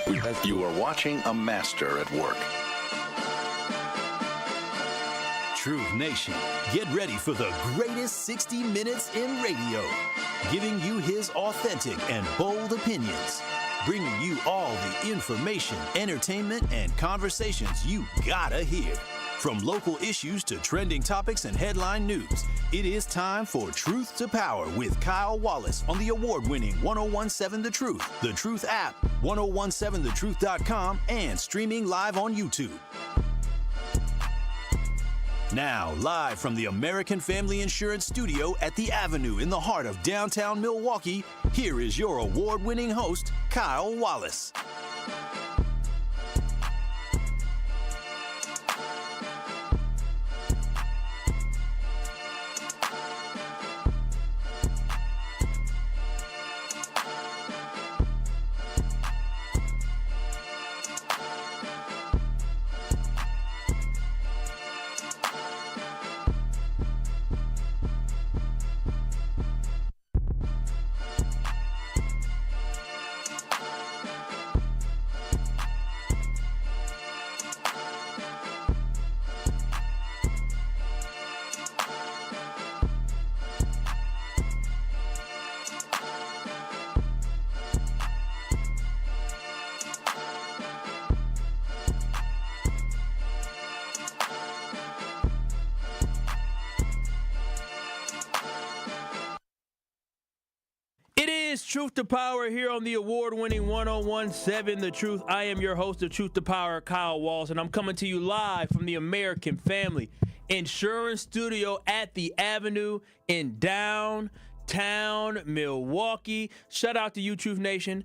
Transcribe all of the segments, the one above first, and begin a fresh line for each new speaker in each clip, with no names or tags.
You are watching a master at work.
Truth Nation, get ready for the greatest 60 minutes in radio, giving you his authentic and bold opinions, bringing you all the information, entertainment, and conversations you gotta hear. From local issues to trending topics and headline news, it is time for Truth to Power with Kyle Wallace on the award-winning 1017 The Truth, The Truth app, 1017thetruth.com, and streaming live on YouTube. Now, live from the American Family Insurance Studio at the Avenue in the heart of downtown Milwaukee, here is your award-winning host, Kyle Wallace. Truth to Power here on the award-winning 1017 The Truth. I am your host of Truth to Power, Kyle Walls, and I'm coming to you live from the American Family Insurance Studio at the Avenue in downtown Milwaukee. Shout out to you, Truth Nation.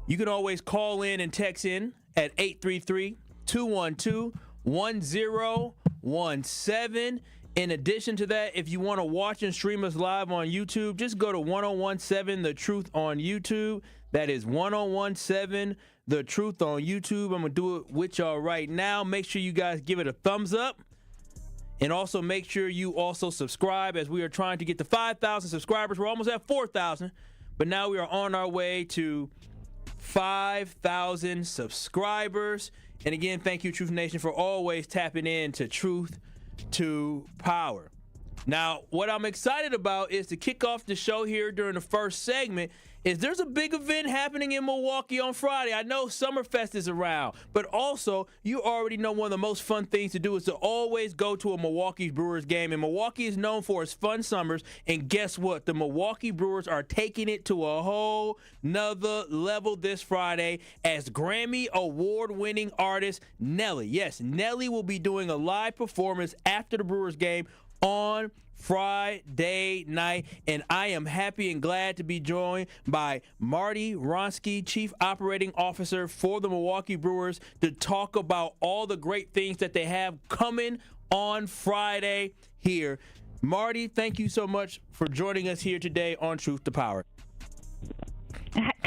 You can always call in and text in at 833-212-1017. In addition to that, if you want to watch and stream us live on YouTube, just go to 1017 The Truth on YouTube. That is 1017 The Truth on YouTube. I'm going to do it with y'all right now. Make sure you guys give it a thumbs up. And also make sure you also subscribe as we are trying to get to 5,000 subscribers. We're almost at 4,000. But now we are on our way to 5,000 subscribers. And again, thank you, Truth Nation, for always tapping in to Truth to Power. Now, what I'm excited about is to kick off the show here during the first segment is there's a big event happening in Milwaukee on Friday. I know Summerfest is around, but also you already know one of the most fun things to do is to always go to a Milwaukee Brewers game. And Milwaukee is known for its fun summers. And guess what? The Milwaukee Brewers are taking it to a whole nother level this Friday as Grammy award-winning artist Nelly. Yes, Nelly will be doing a live performance after the Brewers game on Friday night, and I am happy and glad to be joined by Marty Wronski, Chief Operating Officer for the Milwaukee Brewers, to talk about all the great things that they have coming on Friday here. Marty, thank you so much for joining us here today on Truth to Power.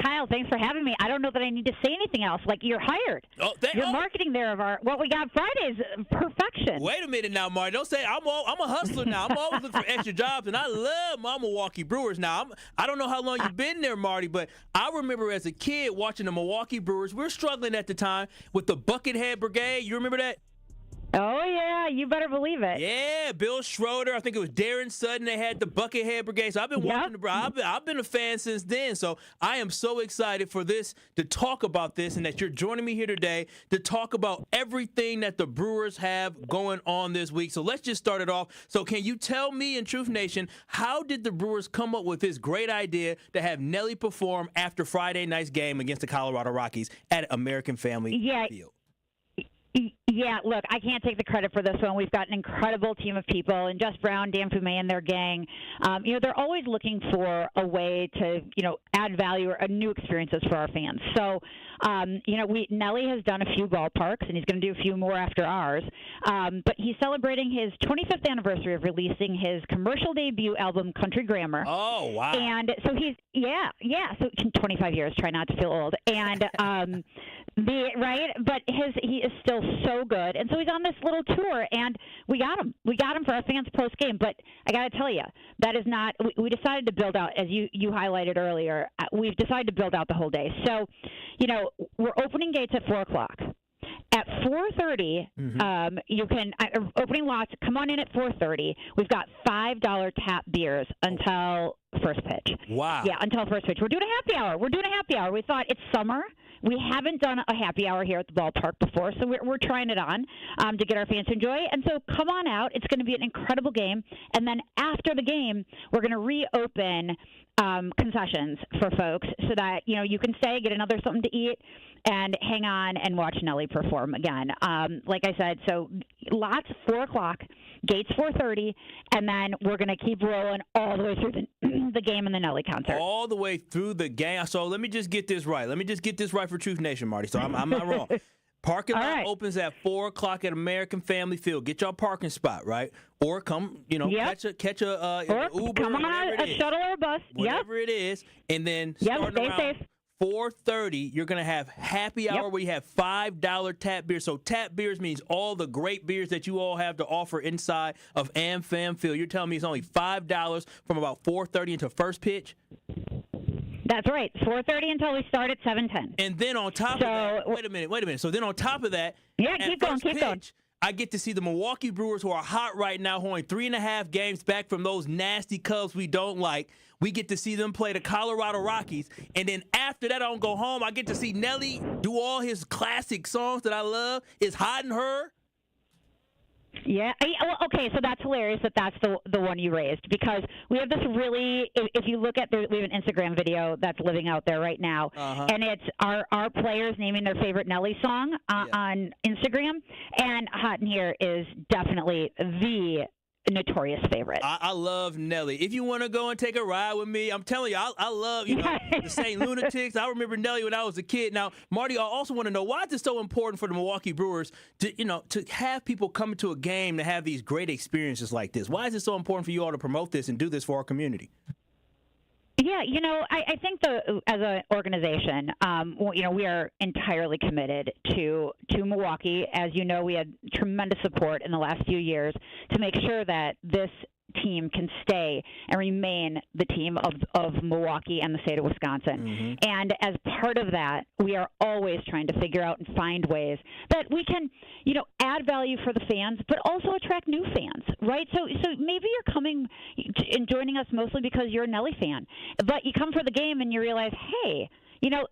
Kyle, thanks for having me. I don't know that I need to say anything else. Like, you're hired. Your marketing there of what we got Friday is perfection.
Wait a minute now, Marty. Don't say I'm a hustler now. I'm always looking for extra jobs, and I love my Milwaukee Brewers. Now, I don't know how long you've been there, Marty, but I remember as a kid watching the Milwaukee Brewers. We were struggling at the time with the Buckethead Brigade. You remember that?
Oh, yeah, you better believe it.
Yeah, Bill Schroeder. I think it was Darren Sutton. They had the Buckethead Brigade. So I've been watching I've been a fan since then. So I am so excited for this, to talk about this, and that you're joining me here today to talk about everything that the Brewers have going on this week. So let's just start it off. So can you tell me and Truth Nation, how did the Brewers come up with this great idea to have Nelly perform after Friday night's game against the Colorado Rockies at American Family Field?
Yeah, look, I can't take the credit for this one. We've got an incredible team of people, and Jess Brown, Dan Fume, and their gang. They're always looking for a way to, add value or new experiences for our fans. So, Nelly has done a few ballparks, and he's going to do a few more after ours. But he's celebrating his 25th anniversary of releasing his commercial debut album, Country Grammar.
Oh, wow.
And so so 25 years, try not to feel old. And but he is still so good, and so he's on this little tour, and we got him for our fans post game. But I got to tell you, that is not. We decided to build out, as you highlighted earlier. We've decided to build out the whole day. So, we're opening gates at 4:00. At 4:30, you can opening lots. Come on in at 4:30. We've got $5 tap beers until first pitch.
Wow.
Yeah, until first pitch. We're doing a happy hour. We thought it's summer. We haven't done a happy hour here at the ballpark before, so we're trying it on to get our fans to enjoy it. And so come on out. It's going to be an incredible game. And then after the game, we're going to reopen concessions for folks so that, you can stay, get another something to eat, and hang on and watch Nelly perform again. Like I said, so lots 4:00, gates 4:30, and then we're going to keep rolling all the way through the game and the Nelly concert.
All the way through the game. So let me just get this right. For Truth Nation, Marty. So I'm not wrong. Parking lot opens at 4:00 at American Family Field. Get your parking spot, right? Or come, catch a Uber,
come on a shuttle or a bus,
whatever it is, and then starting around
safe.
4:30, you're gonna have happy hour where you have $5 tap beers. So tap beers means all the great beers that you all have to offer inside of AmFam Field. You're telling me it's only $5 from about 4:30 until first pitch?
That's right. 4:30 until we start at 7:10.
And then on top of that, wait a minute. So then on top of that,
keep going.
I get to see the Milwaukee Brewers, who are hot right now, holding 3.5 games back from those nasty Cubs we don't like. We get to see them play the Colorado Rockies. And then after that, I don't go home. I get to see Nelly do all his classic songs that I love. It's Hiding Her.
Yeah. Okay, so that's hilarious that's the one you raised, because we have this really, if you look at, we have an Instagram video that's living out there right now, and it's our players naming their favorite Nelly song on Instagram, and Hot in Here is definitely the notorious favorite.
I love Nelly. If you want to go and take a ride with me, I'm telling you, I love the St. Lunatics. I remember Nelly when I was a kid. Now, Marty, I also want to know, why is it so important for the Milwaukee Brewers to have people come to a game to have these great experiences like this? Why is it so important for you all to promote this and do this for our community?
Yeah, I think as an organization, we are entirely committed to Milwaukee. As you know, we had tremendous support in the last few years to make sure that this team can stay and remain the team of Milwaukee and the state of Wisconsin. And as part of that, we are always trying to figure out and find ways that we can, add value for the fans, but also attract new fans, right? So maybe you're coming and joining us mostly because you're a Nelly fan, but you come for the game and you realize, hey,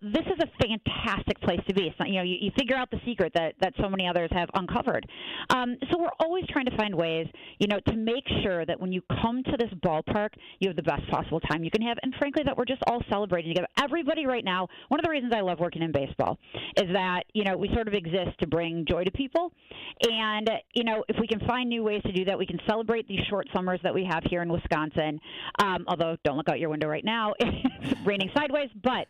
this is a fantastic place to be. So, you figure out the secret that so many others have uncovered. So we're always trying to find ways, to make sure that when you come to this ballpark, you have the best possible time you can have, and frankly, that we're just all celebrating together. Everybody right now, one of the reasons I love working in baseball is that, we sort of exist to bring joy to people. And, if we can find new ways to do that, we can celebrate these short summers that we have here in Wisconsin. Although, don't look out your window right now. It's raining sideways, but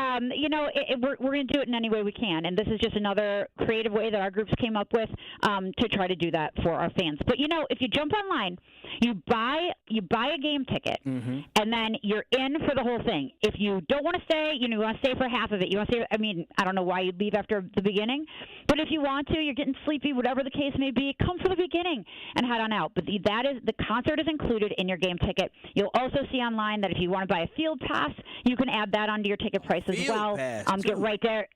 we're going to do it in any way we can, and this is just another creative way that our groups came up with to try to do that for our fans. But if you jump online, you buy a game ticket, and then you're in for the whole thing. If you don't want to stay, you want to stay for half of it. You want to stay. I don't know why you'd leave after the beginning, but if you want to, you're getting sleepy, whatever the case may be, come for the beginning and head on out. But the concert is included in your game ticket. You'll also see online that if you want to buy a field pass, you can add that onto your ticket price as well. Get right there.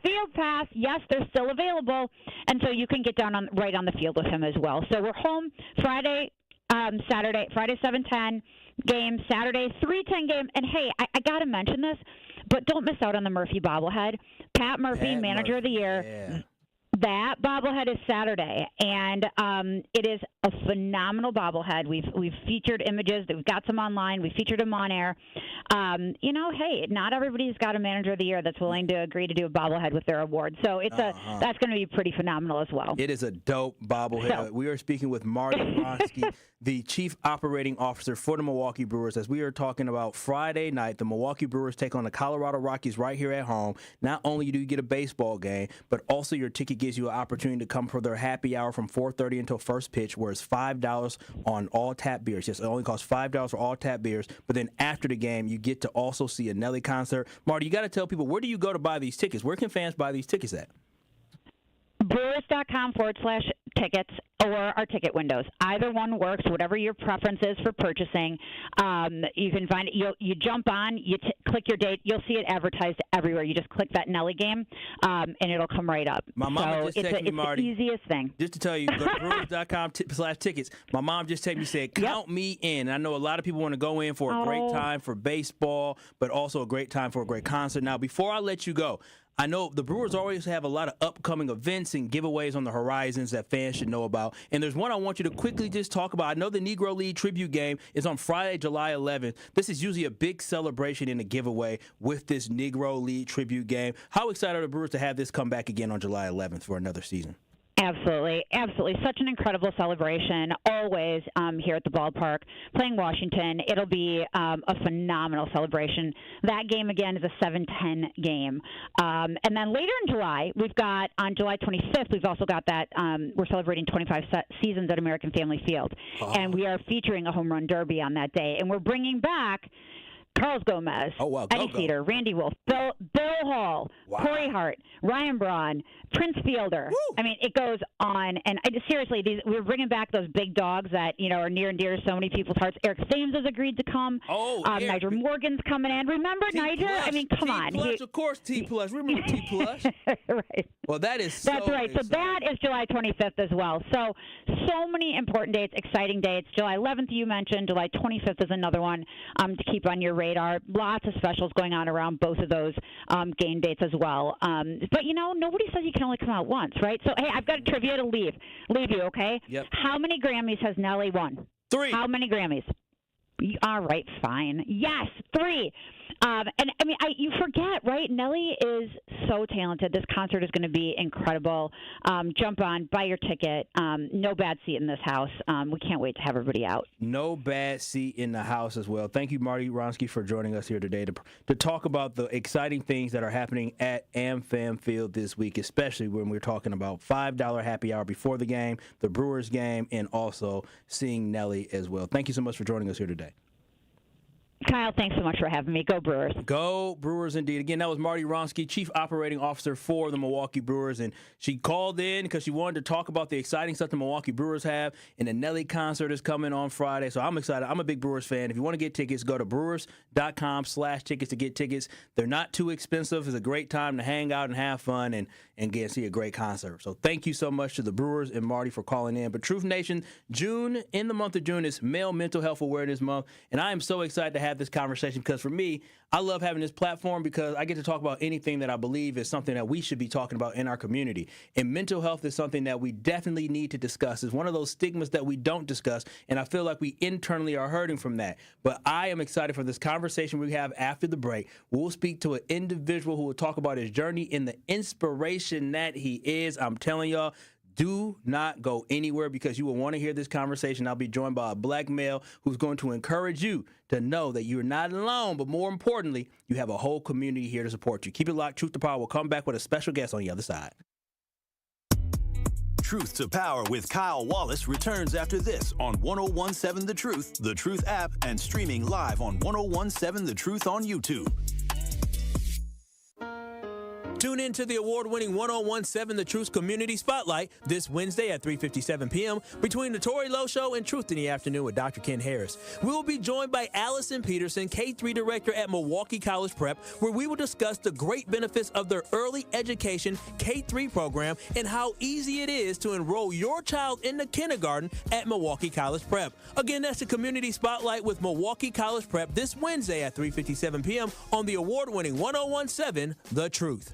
Field pass, yes, they're still available, and so you can get down right on the field with him as well. So we're home Friday, Friday 7:10 game, Saturday 3:10 game, and hey, I got to mention this, but don't miss out on the Murphy bobblehead. Pat Murphy, Manager of the Year.
Yeah.
That bobblehead is Saturday, and it is a phenomenal bobblehead. We've featured images. We've got some online. We featured them on air. Hey, not everybody's got a Manager of the Year that's willing to agree to do a bobblehead with their award. So that's going to be pretty phenomenal as well.
It is a dope bobblehead. We are speaking with Marty Wronski, the Chief Operating Officer for the Milwaukee Brewers, as we are talking about Friday night. The Milwaukee Brewers take on the Colorado Rockies right here at home. Not only do you get a baseball game, but also your ticket gives you an opportunity to come for their happy hour from 4:30 until first pitch, where it's $5 on all tap beers. Yes, it only costs $5 for all tap beers. But then after the game, you get to also see a Nelly concert. Marty, you got to tell people, where do you go to buy these tickets? Where can fans buy these tickets at?
Brewers.com/tickets. tickets or our ticket windows. Either one works, whatever your preference is for purchasing. You can find it. You jump on, you click your date. You'll see it advertised everywhere. You just click that Nelly game, and it'll come right up.
My mama just texted me, Marty.
It's the easiest thing.
Just to tell you, go to Brewers.com/tickets. My mom just texted me, said, count me in. And I know a lot of people want to go in for a great time for baseball, but also a great time for a great concert. Now, before I let you go, I know the Brewers always have a lot of upcoming events and giveaways on the horizons that fans should know about. And there's one I want you to quickly just talk about. I know the Negro League tribute game is on Friday, July 11th. This is usually a big celebration and a giveaway with this Negro League tribute game. How excited are the Brewers to have this come back again on July 11th for another season?
Absolutely. Absolutely. Such an incredible celebration always here at the ballpark. Playing Washington, it'll be a phenomenal celebration. That game, again, is a 7-10 game. And then later in July, we've got, on July 25th, we've also got that, we're celebrating 25 seasons at American Family Field. And we are featuring a home run derby on that day. And we're bringing back Carlos Gomez, Eddie Cedar, Randy Wolf, Bill Hall, Corey Hart, Ryan Braun, Prince Fielder. Woo! I mean, it goes on. And seriously, we're bringing back those big dogs that, are near and dear to so many people's hearts. Eric Thames has agreed to come. Nigel Morgan's coming in. Remember Nigel? I mean, come on.
T+, of course, T+. Remember T+.
Right.
Well, that is so
That's right.
exciting.
So that is July 25th as well. So many important dates, exciting dates. July 11th, you mentioned. July 25th is another one to keep on your radar. Lots of specials going on around both of those game dates as well. But, nobody says you can only come out once, right? So, hey, I've got a trivia to leave you, okay?
Yep.
How many Grammys has Nelly won?
3.
How many Grammys? All right, fine. Yes, 3. And I mean, you forget, right? Nelly is so talented. This concert is going to be incredible. Jump on, buy your ticket. No bad seat in this house. We can't wait to have everybody out.
No bad seat in the house as well. Thank you, Marty Wronski, for joining us here today to talk about the exciting things that are happening at AmFam Field this week, especially when we're talking about $5 happy hour before the game, the Brewers game, and also seeing Nelly as well. Thank you so much for joining us here today.
Kyle, thanks so much for having me. Go Brewers.
Go Brewers indeed. Again, that was Marty Wronski, Chief Operating Officer for the Milwaukee Brewers, and she called in because she wanted to talk about the exciting stuff the Milwaukee Brewers have, and the Nelly concert is coming on Friday, so I'm excited. I'm a big Brewers fan. If you want to get tickets, go to brewers.com/tickets to get tickets. They're not too expensive. It's a great time to hang out and have fun and get see a great concert. So thank you so much to the Brewers and Marty for calling in. But Truth Nation, in the month of June is Male Mental Health Awareness Month, and I am so excited to have this conversation because for me, I love having this platform because I get to talk about anything that I believe is something that we should be talking about in our community. And mental health is something that we definitely need to discuss. It's one of those stigmas that we don't discuss, and I feel like we internally are hurting from that. But I am excited for this conversation we have after the break. We'll speak to an individual who will talk about his journey and the inspiration that he is. I'm telling y'all, do not go anywhere because you will want to hear this conversation. I'll be joined by a black male who's going to encourage you to know that you're not alone, but more importantly, you have a whole community here to support you. Keep it locked. Truth to Power will come back with a special guest on the other side.
Truth to Power with Kyle Wallace returns after this on 1017 The Truth app, and streaming live on 1017 The Truth on YouTube.
Tune in to the award-winning 1017 The Truth Community Spotlight this Wednesday at 3:57 p.m. between the Tori Lowe Show and Truth in the Afternoon with Dr. Ken Harris. We will be joined by Allison Peterson, K-3 Director at Milwaukee College Prep, where we will discuss the great benefits of their early education K-3 program and how easy it is to enroll your child in the kindergarten at Milwaukee College Prep. Again, that's the Community Spotlight with Milwaukee College Prep this Wednesday at 3:57 p.m. on the award-winning 1017 The Truth.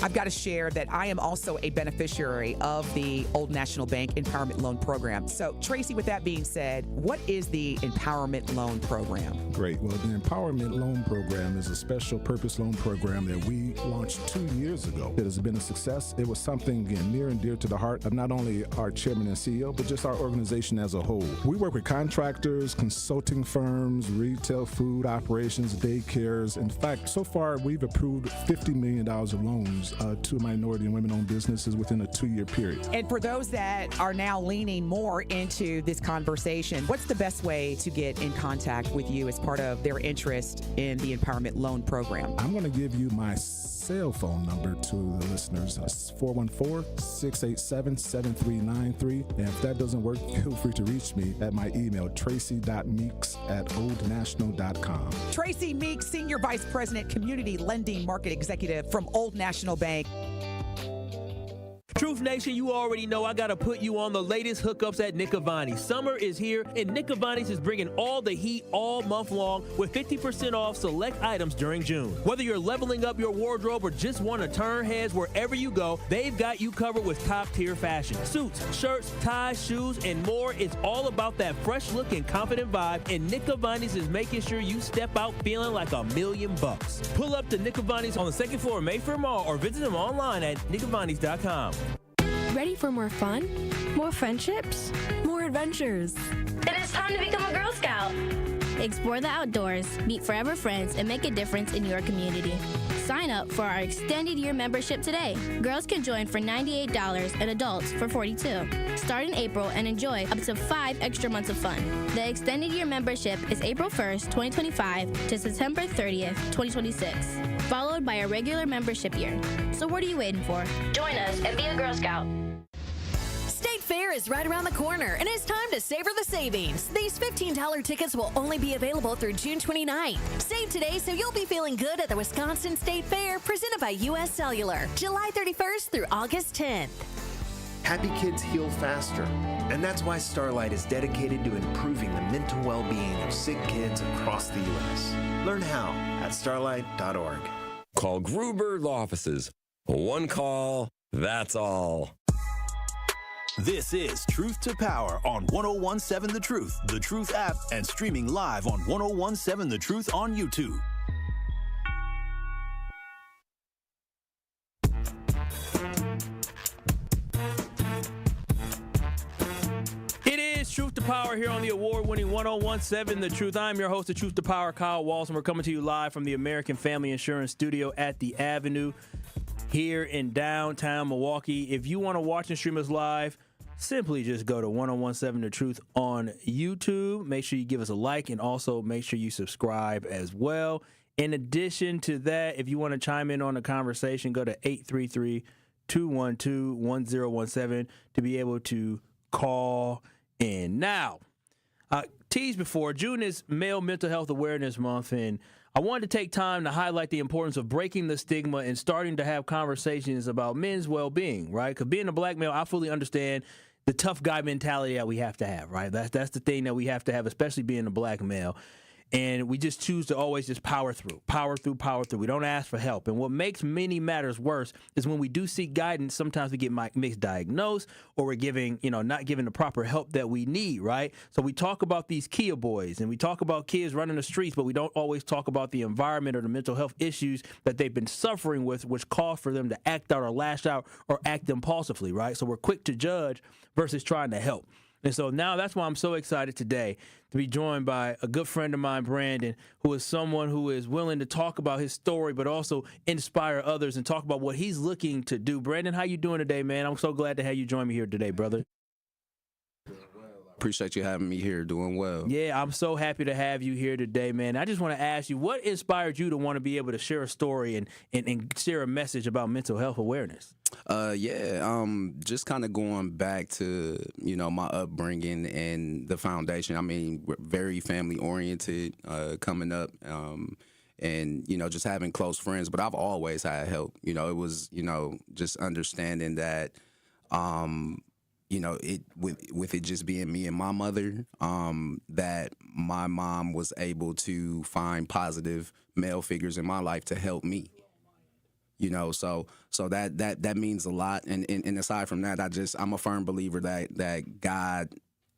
I've got to share that I am also a beneficiary of the Old National Bank Empowerment Loan Program. So, Tracy, with that being said, what is the Empowerment Loan Program?
Great. Well, the Empowerment Loan Program is a special purpose loan program that we launched 2 years ago. It has been a success. It was something, again, near and dear to the heart of not only our chairman and CEO, but just our organization as a whole. We work with contractors, consulting firms, retail food operations, daycares. In fact, so far, we've approved $50 million of loans to minority and women-owned businesses within a 2-year period.
And for those that are now leaning more into this conversation, what's the best way to get in contact with you as part of their interest in the Empowerment Loan Program?
I'm going to give you my cell phone number to the listeners. It's 414-687-7393. And if that doesn't work, feel free to reach me at my email, tracy.meeks@oldnational.com.
Tracy Meeks, Senior Vice President, Community Lending Market Executive from Old National Bank.
Truth Nation, you already know I got to put you on the latest hookups at Nick Avani's. Summer is here, and Nick Avani's is bringing all the heat all month long with 50% off select items during June. Whether you're leveling up your wardrobe or just want to turn heads wherever you go, they've got you covered with top-tier fashion. Suits, shirts, ties, shoes, and more. It's all about that fresh look and confident vibe, and Nick Avani's is making sure you step out feeling like $1,000,000. Pull up to Nick Avani's on the second floor of Mayfair Mall or visit them online at nickavanis.com.
Ready for more fun? More friendships? More adventures?
Then it's time to become a Girl Scout.
Explore the outdoors, meet forever friends, and make a difference in your community. Sign up for our extended year membership today. Girls can join for $98 and adults for $42. Start in April and enjoy up to 5 extra months of fun. The extended year membership is April 1st, 2025 to September 30th, 2026, followed by a regular membership year. So what are you waiting for?
Join us and be a Girl Scout.
State Fair is right around the corner, and it's time to savor the savings. These $15 tickets will only be available through June 29th. Save today so you'll be feeling good at the Wisconsin State Fair, presented by U.S. Cellular, July 31st through August 10th.
Happy kids heal faster, and that's why Starlight is dedicated to improving the mental well-being of sick kids across the U.S. Learn how at starlight.org.
Call Gruber Law Offices. One call, that's all.
This is Truth to Power on 1017 The Truth app, and streaming live on 1017 The Truth on YouTube.
It is Truth to Power here on the award-winning 1017 The Truth. I'm your host of Truth to Power, Kyle Walsh, and we're coming to you live from the American Family Insurance Studio at the Avenue here in downtown Milwaukee. If you want to watch and stream us live, simply just go to 1017 The Truth on YouTube. Make sure you give us a like, and also make sure you subscribe as well. In addition to that, if you want to chime in on the conversation, go to 833-212-1017 to be able to call in. Now, teased before, June is Male Mental Health Awareness Month, and I wanted to take time to highlight the importance of breaking the stigma and starting to have conversations about men's well-being, right? Because being a black male, I fully understand the tough guy mentality that we have to have, right? That's the thing that we have to have, especially being a black male. And we just choose to always just power through. We don't ask for help. And what makes many matters worse is when we do seek guidance, sometimes we get misdiagnosed, or we're not giving the proper help that we need, right? So we talk about these Kia boys, and we talk about kids running the streets, but we don't always talk about the environment or the mental health issues that they've been suffering with, which cause for them to act out or lash out or act impulsively, right? So we're quick to judge versus trying to help. And so now that's why I'm so excited today to be joined by a good friend of mine, Brandon, who is someone who is willing to talk about his story, but also inspire others and talk about what he's looking to do. Brandon, how you doing today, man? I'm so glad to have you join me here today, brother.
Appreciate you having me here. Doing well.
Yeah, I'm so happy to have you here today, man. I just want to ask you, what inspired you to want to be able to share a story and share a message about mental health awareness?
Just kind of going back to, my upbringing and the foundation. I mean, we're very family oriented coming up, and, just having close friends. But I've always had help. It was, just understanding that, with it just being me and my mother, that my mom was able to find positive male figures in my life to help me. So that means a lot. And aside from that, I'm a firm believer that God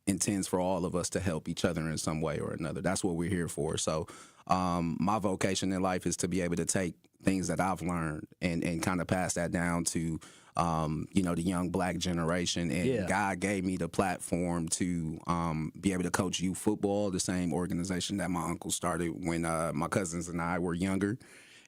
intends for all of us to help each other in some way or another. That's what we're here for. So my vocation in life is to be able to take things that I've learned and kind of pass that down to the young black generation. And God gave me the platform to be able to coach youth football, the same organization that my uncle started when my cousins and I were younger.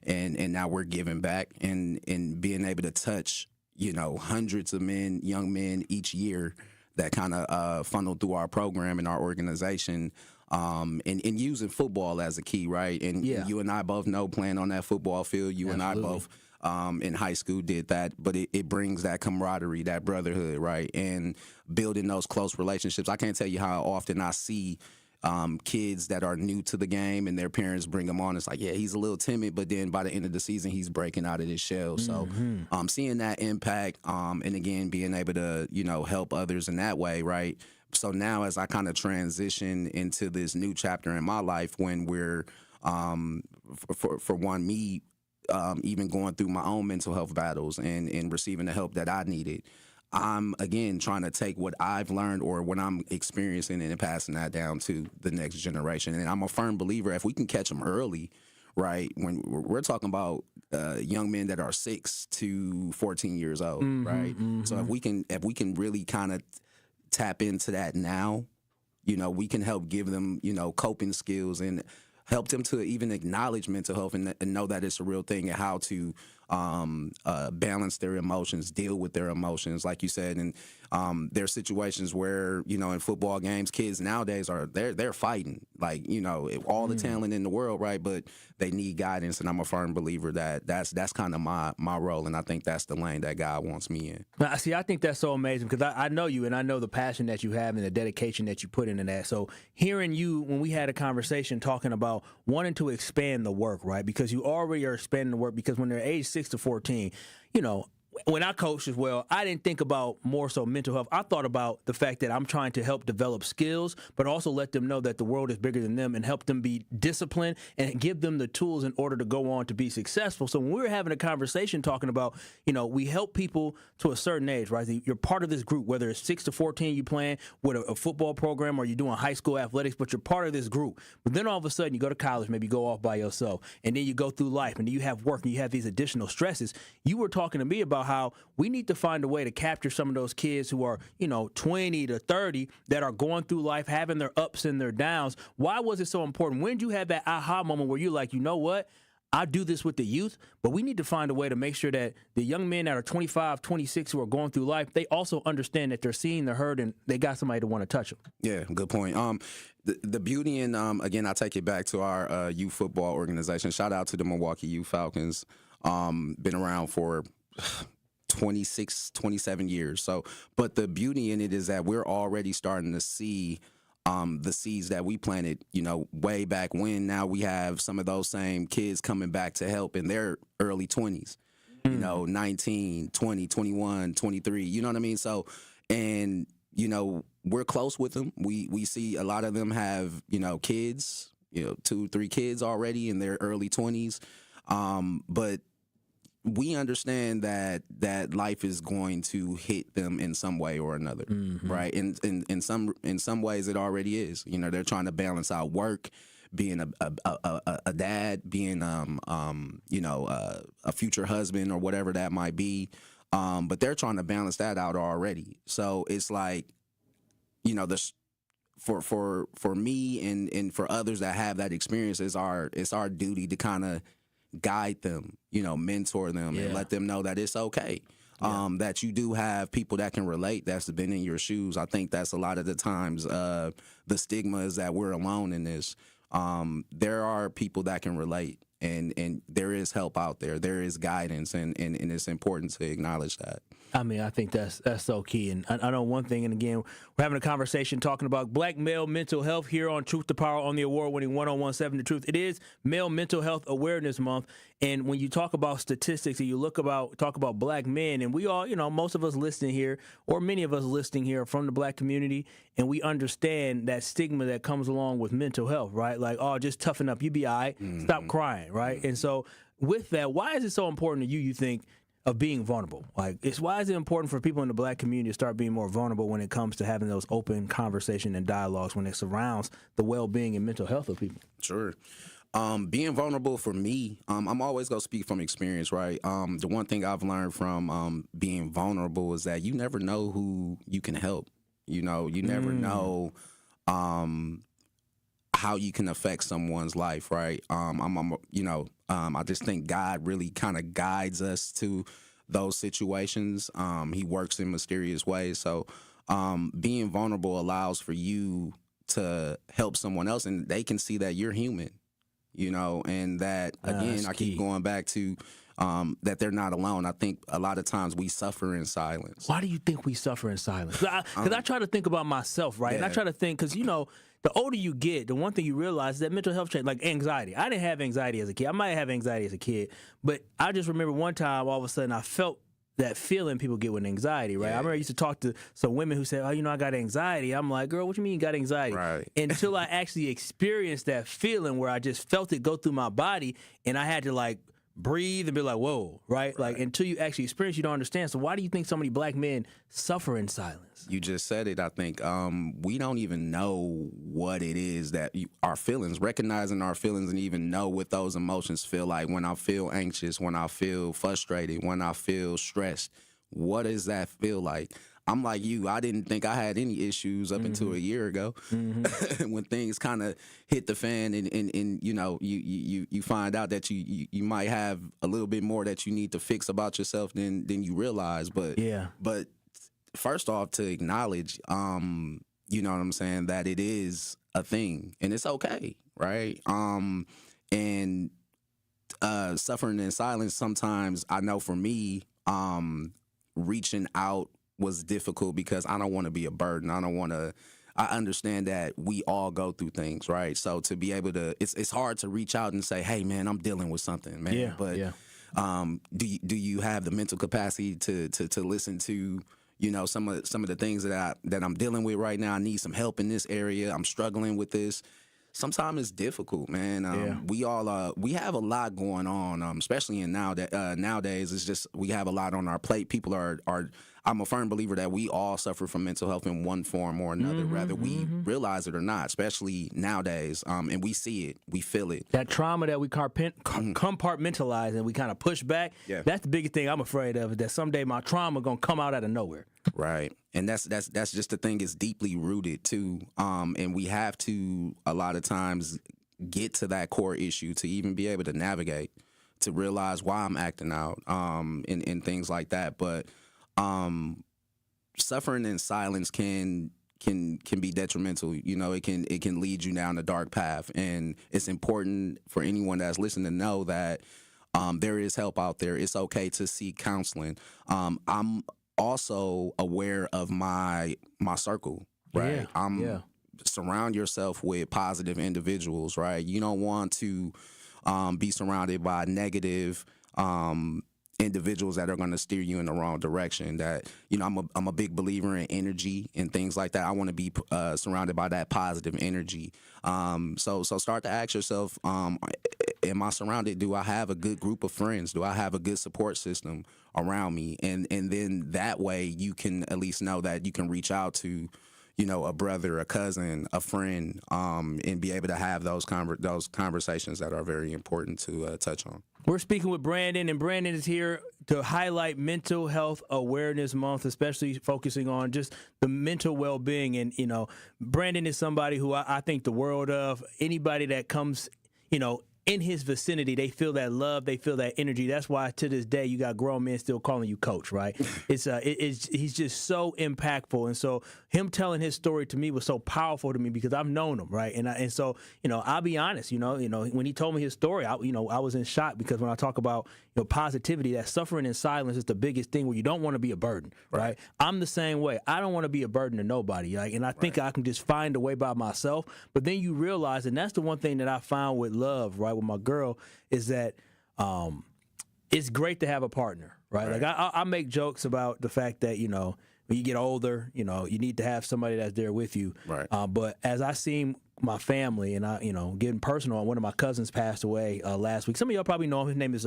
And now we're giving back and being able to touch, hundreds of young men each year that kind of funnel through our program and our organization, and using football as a key, right? And you and I both know, playing on that football field, you Absolutely. And I both in high school did that, but it brings that camaraderie, that brotherhood, right? And building those close relationships. I can't tell you how often I see kids that are new to the game and their parents bring them on. It's like, yeah, he's a little timid, but then by the end of the season, he's breaking out of his shell. So seeing that impact and again, being able to, help others in that way, right? So now as I kind of transition into this new chapter in my life when we're, for one, me even going through my own mental health battles and receiving the help that I needed, I'm, again, trying to take what I've learned or what I'm experiencing and passing that down to the next generation. And I'm a firm believer if we can catch them early, right, when we're talking about young men that are 6 to 14 years old, right? So if we can really kind of tap into that now, we can help give them, coping skills and help them to even acknowledge mental health and know that it's a real thing and how to balance their emotions, deal with their emotions, like you said. And there's situations where, in football games, kids nowadays they're fighting, like, all the talent in the world, right? But they need guidance, and I'm a firm believer that that's kind of my role, and I think that's the lane that God wants me in.
Now, see, I think that's so amazing because I know you, and I know the passion that you have and the dedication that you put into that. So hearing you, when we had a conversation talking about wanting to expand the work, right? Because you already are expanding the work, because when they're age 6 to 14, when I coached as well, I didn't think about more so mental health. I thought about the fact that I'm trying to help develop skills, but also let them know that the world is bigger than them and help them be disciplined and give them the tools in order to go on to be successful. So when we were having a conversation talking about, we help people to a certain age, right? You're part of this group, whether it's 6 to 14 you playing with a football program or you're doing high school athletics, but you're part of this group. But then all of a sudden you go to college, maybe you go off by yourself, and then you go through life, and then you have work and you have these additional stresses. You were talking to me about how we need to find a way to capture some of those kids who are, 20 to 30 that are going through life, having their ups and their downs. Why was it so important? When did you have that aha moment where you're like, you know what? I do this with the youth, but we need to find a way to make sure that the young men that are 25, 26 who are going through life, they also understand that they're seen, they're heard, and they got somebody to want to touch them.
Yeah, good point. The beauty in, again, I take it back to our youth football organization. Shout out to the Milwaukee Youth Falcons. Been around for 26, 27 years. So, but the beauty in it is that we're already starting to see the seeds that we planted, way back when. Now we have some of those same kids coming back to help in their early 20s, 19, 20, 21, 23, you know what I mean? So, and, we're close with them. We see a lot of them have, kids, 2, 3 kids already in their early 20s. But we understand that life is going to hit them in some way or another, right? And in some ways it already is. They're trying to balance out work, being a dad, being a future husband or whatever that might be. But they're trying to balance that out already. So it's like, for me and for others that have that experience, it's our duty to kind of guide them, mentor them, and let them know that it's okay. That you do have people that can relate, that's been in your shoes. I think that's a lot of the times the stigma is that we're alone in this. There are people that can relate, and there is help out there. There is guidance, and it's important to acknowledge that.
I mean, I think that's so key. And I know one thing, and again, we're having a conversation talking about Black male mental health here on Truth to Power on the award-winning 1017 The Truth. It is Male Mental Health Awareness Month. And when you talk about statistics and you talk about Black men, and we all, most of us listening here, or many of us listening here, are from the Black community, and we understand that stigma that comes along with mental health, right? Like, oh, just toughen up, you be all right, stop crying, right? And so with that, why is it so important to you think, of being vulnerable? Like, why is it important for people in the Black community to start being more vulnerable when it comes to having those open conversation and dialogues when it surrounds the well-being and mental health of people?
Sure. Being vulnerable for me, I'm always going to speak from experience, right? The one thing I've learned from being vulnerable is that you never know who you can help. You never know how you can affect someone's life, right? I just think God really kind of guides us to those situations. He works in mysterious ways. So being vulnerable allows for you to help someone else, and they can see that you're human, and that, again, I keep going back to that they're not alone. I think a lot of times we suffer in silence.
Why do you think we suffer in silence? Because I try to think about myself, right? Yeah. And I try to think, because, the older you get, the one thing you realize is that mental health change, like anxiety. I didn't have anxiety as a kid. I might have anxiety as a kid, but I just remember one time all of a sudden I felt that feeling people get with anxiety, right? Yeah. I remember I used to talk to some women who said, I got anxiety. I'm like, girl, what you mean you got anxiety?
Right.
Until I actually experienced that feeling where I just felt it go through my body, and I had to breathe and be like, whoa, right? Like, until you actually experience, you don't understand. So why do you think so many black men suffer in silence?
You just said it, I think. We don't even know what it is that our feelings, recognizing our feelings and even know what those emotions feel like. When I feel anxious, when I feel frustrated, when I feel stressed, what does that feel like? I'm like you. I didn't think I had any issues up until a year ago, when things kind of hit the fan, and you find out that you might have a little bit more that you need to fix about yourself than you realize. But first off, to acknowledge, you know what I'm saying, that it is a thing and it's okay, right? And suffering in silence sometimes, I know for me, reaching out was difficult because I don't want to be a burden. I understand that we all go through things, right? So to be able to, it's hard to reach out and say, hey man, I'm dealing with something, man.
Yeah,
but do you have the mental capacity to listen to, some of the things that I'm dealing with right now? I need some help in this area. I'm struggling with this. Sometimes it's difficult, man. We have a lot going on, especially in nowadays. It's just we have a lot on our plate. People are. I'm a firm believer that we all suffer from mental health in one form or another, whether we realize it or not. Especially nowadays, and we see it, we feel it.
That trauma that we compartmentalize and we kind of push back. Yeah. That's the biggest thing I'm afraid of. Is that someday my trauma gonna come out of nowhere.
Right. And that's just the thing. It's deeply rooted too. And we have to a lot of times get to that core issue to even be able to navigate, to realize why I'm acting out, and things like that. But suffering in silence can be detrimental. It can lead you down a dark path. And it's important for anyone that's listening to know that there is help out there. It's okay to seek counseling. I'm also aware of my circle, right? Surround yourself with positive individuals, right? You don't want to be surrounded by negative individuals that are going to steer you in the wrong direction. That I'm a big believer in energy and things like that. I want to be surrounded by that positive energy. So start to ask yourself, am I surrounded? Do I have a good group of friends? Do I have a good support system around me? And then that way you can at least know that you can reach out to, a brother, a cousin, a friend, and be able to have those conversations that are very important to touch on.
We're speaking with Brandon, and Brandon is here to highlight Mental Health Awareness Month, especially focusing on just the mental well-being. And, Brandon is somebody who I think the world of. Anybody that comes, in his vicinity, they feel that love, they feel that energy. That's why to this day you got grown men still calling you coach, right? He's just so impactful, and so him telling his story to me was so powerful to me because I've known him, right? And so I'll be honest, when he told me his story, I was in shock because when I talk about positivity, that suffering in silence is the biggest thing where you don't want to be a burden, right? I'm the same way. I don't want to be a burden to nobody, and I think I can just find a way by myself. But then you realize, and that's the one thing that I found with love, right? With my girl, is that it's great to have a partner, right? Like I make jokes about the fact that when you get older, you need to have somebody that's there with you.
Right.
But as I seen my family, and I, getting personal, one of my cousins passed away last week. Some of y'all probably know him. His name is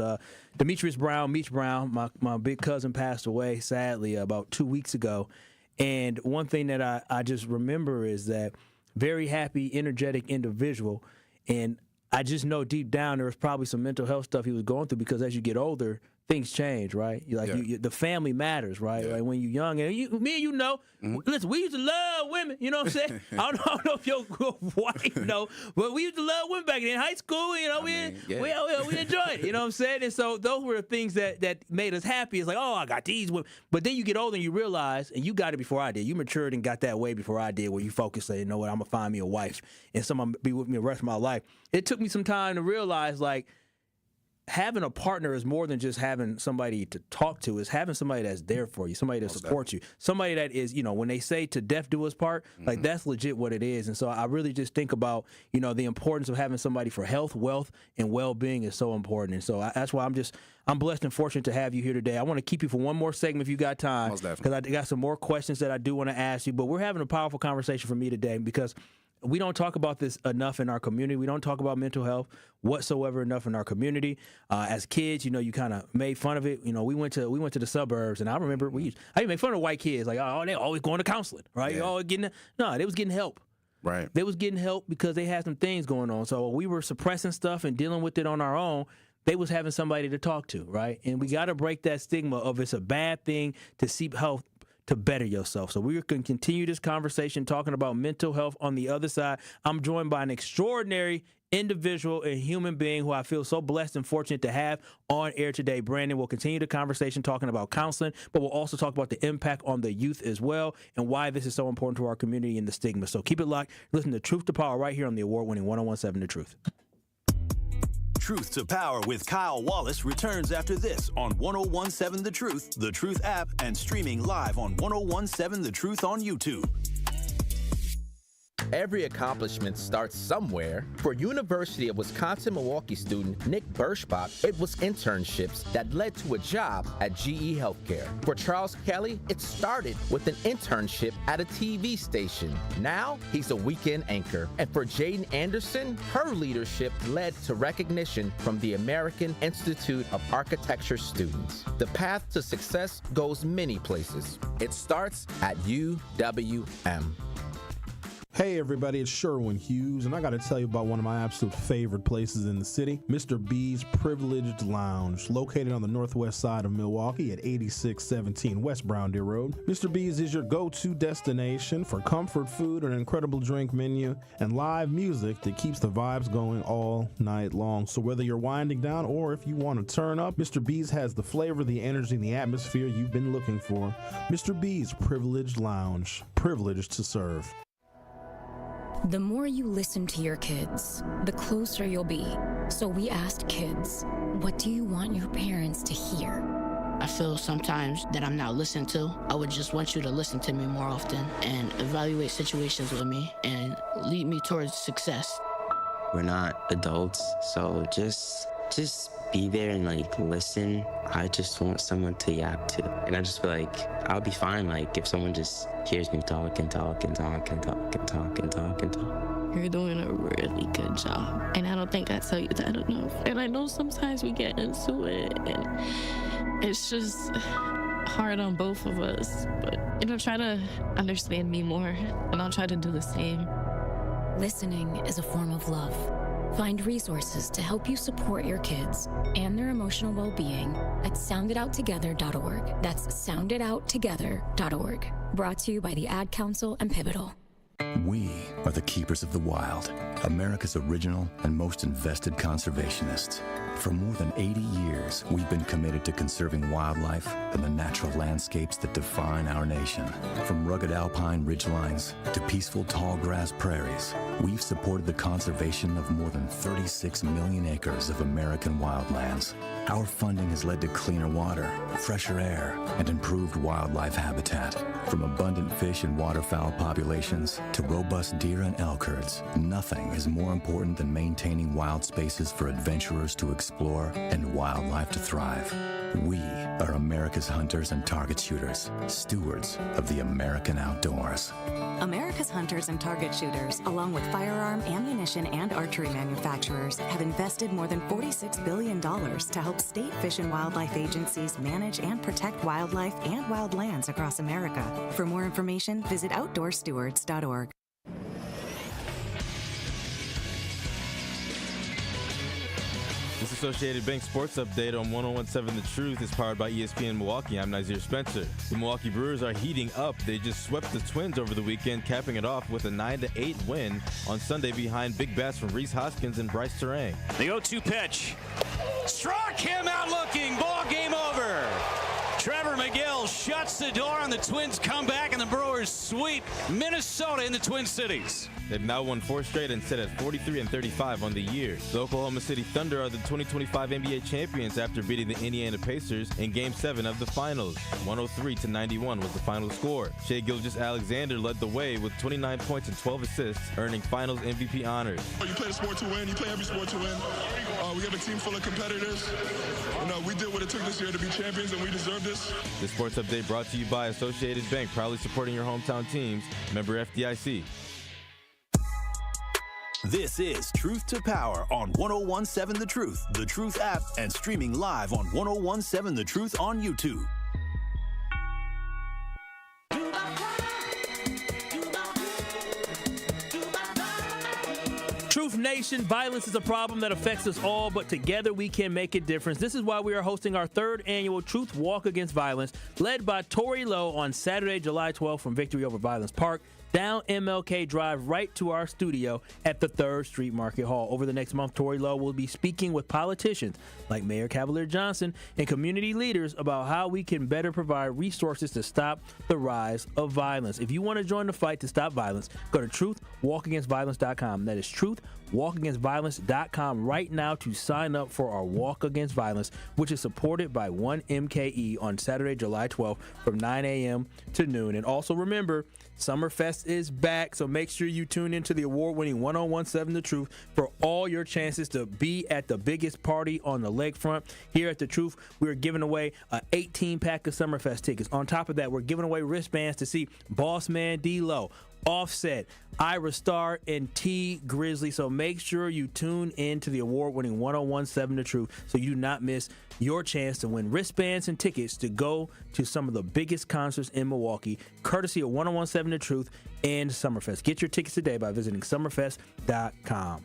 Demetrius Brown, Meech Brown. My big cousin passed away, sadly, about 2 weeks ago. And one thing that I just remember is that very happy, energetic individual. And I just know deep down there was probably some mental health stuff he was going through, because as you get older, things change, right? The family matters, right? Like when you're young, and me and listen, we used to love women, you know what I'm saying? I don't know if your wife know, but we used to love women back in high school, we enjoyed it, you know what I'm saying? And so those were the things that made us happy. It's like, oh, I got these women. But then you get older and you realize, and you got it before I did, you matured and got that way before I did, where you focus, say, you know what, I'm going to find me a wife and someone be with me the rest of my life. It took me some time to realize, like, having a partner is more than just having somebody to talk to. It's having somebody that's there for you, somebody that supports you, somebody that is, when they say to death do us part, like that's legit what it is. And so I really just think about, the importance of having somebody for health, wealth, and well-being is so important. And so that's why I'm blessed and fortunate to have you here today. I want to keep you for one more segment if you got time, because I got some more questions that I do want to ask you. But we're having a powerful conversation for me today because we don't talk about this enough in our community. We don't talk about mental health whatsoever enough in our community. As kids, you kind of made fun of it. We went to the suburbs, and I remember I used to make fun of white kids, like, oh, they always going to counseling, right?
Yeah.
They was getting help.
Right.
They was getting help because they had some things going on. So we were suppressing stuff and dealing with it on our own. They was having somebody to talk to, right? And we got to break that stigma of it's a bad thing to seek help to better yourself. So we're going to continue this conversation talking about mental health on the other side. I'm joined by an extraordinary individual and human being who I feel so blessed and fortunate to have on air today. Brandon will continue the conversation talking about counseling, but we'll also talk about the impact on the youth as well and why this is so important to our community and the stigma. So keep it locked. Listen to Truth to Power right here on the award-winning 101.7 The Truth.
Truth to Power with Kyle Wallace returns after this on 101.7 The Truth app, and streaming live on 101.7 The Truth on YouTube.
Every accomplishment starts somewhere. For University of Wisconsin-Milwaukee student Nick Birschbach, it was internships that led to a job at GE Healthcare. For Charles Kelly, it started with an internship at a TV station. Now, he's a weekend anchor. And for Jaden Anderson, her leadership led to recognition from the American Institute of Architecture students. The path to success goes many places. It starts at UWM.
Hey everybody, it's Sherwin Hughes, and I got to tell you about one of my absolute favorite places in the city, Mr. B's Privileged Lounge, located on the northwest side of Milwaukee at 8617 West Brown Deer Road. Mr. B's is your go-to destination for comfort food, an incredible drink menu, and live music that keeps the vibes going all night long. So whether you're winding down or if you want to turn up, Mr. B's has the flavor, the energy, and the atmosphere you've been looking for. Mr. B's Privileged Lounge, privileged to serve.
The more you listen to your kids, the closer you'll be. So we asked kids, what do you want your parents to hear?
I feel sometimes that I'm not listened to. I would just want you to listen to me more often and evaluate situations with me and lead me towards success.
We're not adults, so just be there and listen. I just want someone to yap to. And I just feel like I'll be fine if someone just hears me talk and talk and talk and talk and talk and talk and talk.
You're doing a really good job. And I don't think I tell you that enough. And I know sometimes we get into it and it's just hard on both of us. But, try to understand me more and I'll try to do the same.
Listening is a form of love. Find resources to help you support your kids and their emotional well-being at sounditouttogether.org. That's sounditouttogether.org. Brought to you by the Ad Council and Pivotal.
We are the keepers of the wild, America's original and most invested conservationists. For more than 80 years, we've been committed to conserving wildlife and the natural landscapes that define our nation. From rugged alpine ridgelines to peaceful tall grass prairies, we've supported the conservation of more than 36 million acres of American wildlands. Our funding has led to cleaner water, fresher air, and improved wildlife habitat. From abundant fish and waterfowl populations to robust deer and elk herds, nothing is more important than maintaining wild spaces for adventurers to explore and wildlife to thrive. We are America's hunters and target shooters, stewards of the American outdoors.
America's hunters and target shooters, along with firearm, ammunition, and archery manufacturers, have invested more than $46 billion to help state fish and wildlife agencies manage and protect wildlife and wildlands across America. For more information, visit outdoorstewards.org.
This Associated Bank Sports Update on 101.7 The Truth is powered by ESPN Milwaukee. I'm Nazir Spencer. The Milwaukee Brewers are heating up. They just swept the Twins over the weekend, capping it off with a 9-8 win on Sunday behind big bats from Rhys Hoskins and Bryce Terang.
The 0-2 pitch. Struck him out looking. Ball game over.
Trevor McGill shuts the door on the Twins comeback, and the Brewers sweep Minnesota in the Twin Cities.
They've now won 4 straight and sit at 43-35 on the year. The Oklahoma City Thunder are the 2025 NBA champions after beating the Indiana Pacers in Game 7 of the finals. 103-91 was the final score. Shai Gilgeous-Alexander led the way with 29 points and 12 assists, earning finals MVP honors.
You play the sport to win. You play every sport to win. We have a team full of competitors. We did what it took this year to be champions, and we deserve this.
The Sports Update brought to you by Associated Bank, proudly supporting your hometown teams. Member FDIC.
This is Truth to Power on 1017 The Truth app, and streaming live on 1017 The Truth on YouTube.
Truth Nation, violence is a problem that affects us all, but together we can make a difference. This is why we are hosting our 3rd annual Truth Walk Against Violence, led by Tori Lowe on Saturday, July 12th from Victory Over Violence Park, down MLK Drive right to our studio at the 3rd Street Market Hall. Over the next month, Tori Lowe will be speaking with politicians like Mayor Cavalier Johnson and community leaders about how we can better provide resources to stop the rise of violence. If you want to join the fight to stop violence, go to truthwalkagainstviolence.com. That is truthwalkagainstviolence.com right now to sign up for our Walk Against Violence, which is supported by 1MKE on Saturday, July 12th from 9 a.m. to noon. And also remember, Summerfest is back, so make sure you tune into the award-winning 1017 The Truth for all your chances to be at the biggest party on the lakefront. Here at The Truth, we're giving away an 18-pack of Summerfest tickets. On top of that, we're giving away wristbands to see Boss Man D-Lo, Offset, Ira Star, and T Grizzly. So make sure you tune in to the award-winning 1017 The Truth so you do not miss your chance to win wristbands and tickets to go to some of the biggest concerts in Milwaukee, courtesy of 1017 The Truth and Summerfest. Get your tickets today by visiting summerfest.com.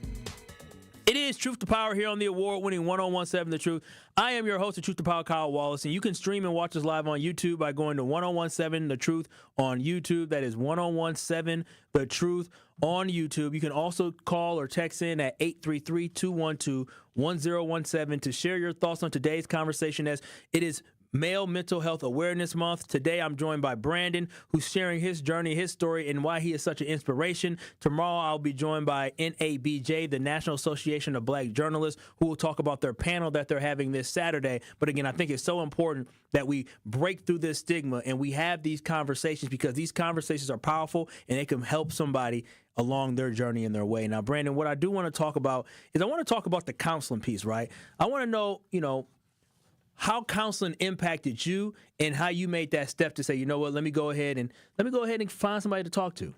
It is Truth to Power here on the award-winning 1017 The Truth. I am your host of Truth to Power, Kyle Wallace, and you can stream and watch us live on YouTube by going to 1017 The Truth on YouTube. That is 1017 The Truth on YouTube. You can also call or text in at 833-212-1017 to share your thoughts on today's conversation, as it is Male Mental Health Awareness Month. Today, I'm joined by Brandon, who's sharing his journey, his story, and why he is such an inspiration. Tomorrow, I'll be joined by NABJ, the National Association of Black Journalists, who will talk about their panel that they're having this Saturday. But again, I think it's so important that we break through this stigma and we have these conversations, because these conversations are powerful and they can help somebody along their journey and their way. Now, Brandon, what I do want to talk about is I want to talk about the counseling piece, right? I want to know, how counseling impacted you and how you made that step to say, you know what, let me go ahead and find somebody to talk to.